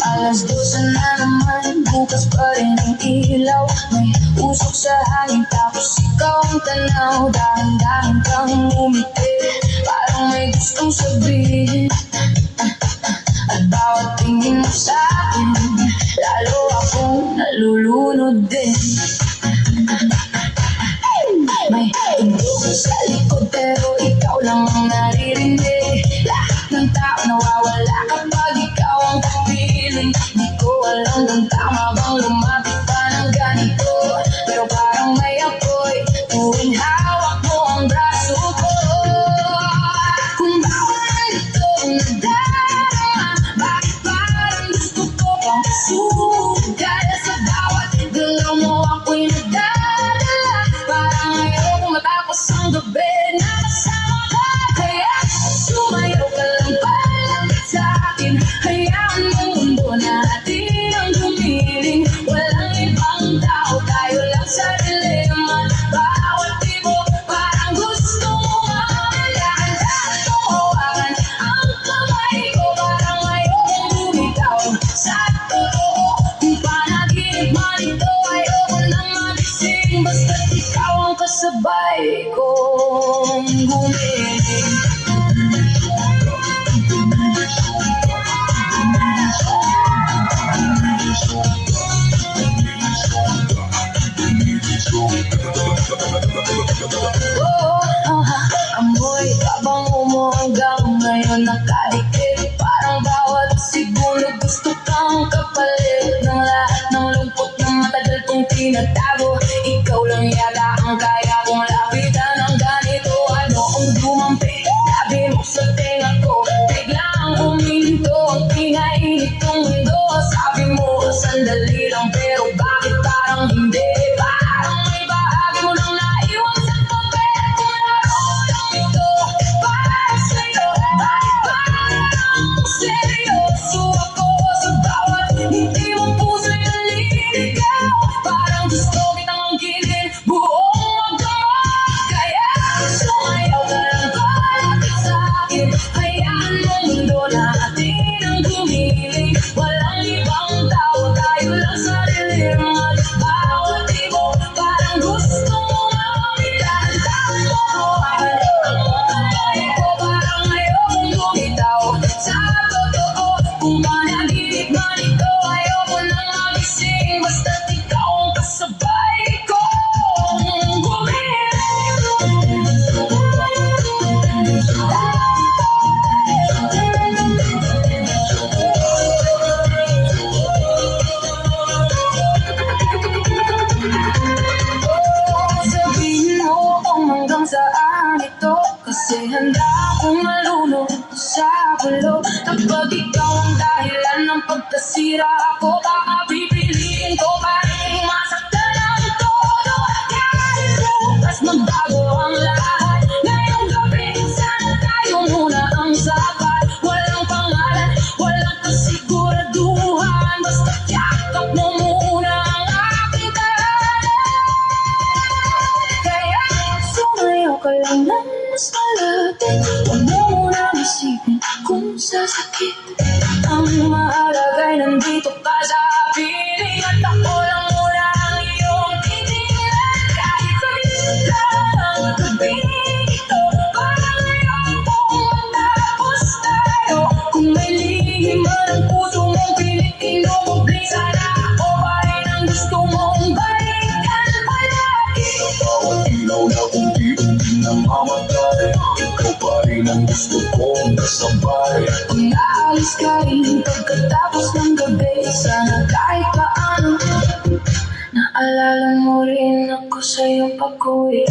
Alas 12 na naman, bukas pa rin ang ilaw. May usok sa hangin, tapos ikaw ang tanaw. Dahan-dahan kang umiti, parang may gustong sabihin. At bawat tingin mo sa'kin, lalo akong nalulunod din. May tundog sa likod, pero ikaw lang ang naririnig. Lahat ng tao nawawala kapag ikaw ang kapiling. Di ko alam kung tama bang lumapit pa ng ganito, pero parang may apoy tuwing hawak mo ang braso ko. Kung bawal ito nadarama, bakit parang gusto ko pang sunog? Dahil sa bawat galaw mo ako'y nadadala, parang ayoko matapos ang gabi na kasama ka. Kaya sumayaw ka lang palapit sa'kin, hayaan mong mundo natin ang gumiling. Walang ibang tao, tayo lang sa dilim. At bawat tibok parang gusto mo mamalaan. At tumawakan ang kamay ko, parang ayokong bumitaw sa totoo. Kung panaginip man ito, ayoko nang magising, basta't ikaw ang kasabay kong gumiling. Amoy kabango mo hanggang ngayon nakadikit, parang bawat segundo gusto kang kapalit ng lahat ng lungkot na matagal kong tinatago. Ikaw lang yata ang kaya kong lapitan ng ganito. Ano ang dumampi, labi mo sa tenga ko, biglang uminto ang ingay nitong mundo. Sabi mo sandali lang, pero bakit parang hindi? Parang may bahagi mo nang naiwan sa papel. Kung naroon lang ito para sa'yo, bakit parang seryoso ako sa bawat hindi mong puso'y naliligaw? Parang gusto kitang anggilin, buong magdamag. Kaya sumayaw ka lang palapit sa'kin, hayaan mong mundo natin ang gumiling. Walang ibang tao, tayo lang sa dilim. At bawat ibok parang gusto mo mamilan. Tapos mo hawakan ang kamay ko, parang ayokong bumitaw sa totoo. Kung panaginip man ito, ayoko nang magising, basta't ikaw ang kasabay kong gumiling. Sabihin mo kung hanggang saan ito, kasi handa akong malunod sa gulo. Kapag ikaw ang dahilan ng pagkasira ko, baka pipiliin ko pa rin masaktan ang todo. Kahit bukas magbago ang lahat, ngayong gabi sana tayo muna ang sapat. Walang pangalan, walang kasiguraduhan, basta yakap mo muna ang aking tahanan. Kaya sumayaw ka lang ng mas malapit, huwag mo munang isipin kung sasakit. Ang mahalaga'y nandito ka sa piling, at ako lang muna ang iyong titingnan. Kahit saglit lang ang gabing ito, parang ayokong matapos tayo. Kung may lihim man ang puso mong pilit inubig, sana ako pa rin ang gusto mong balikan palagi. Sa bawat ilaw na unti-unti namamatay, ikaw pa rin ang gusto kong kasabay. Kung naalis ka rin pagkatapos ng gabi, sana kahit paano naalala mo rin ako sa iyong pag-uwi.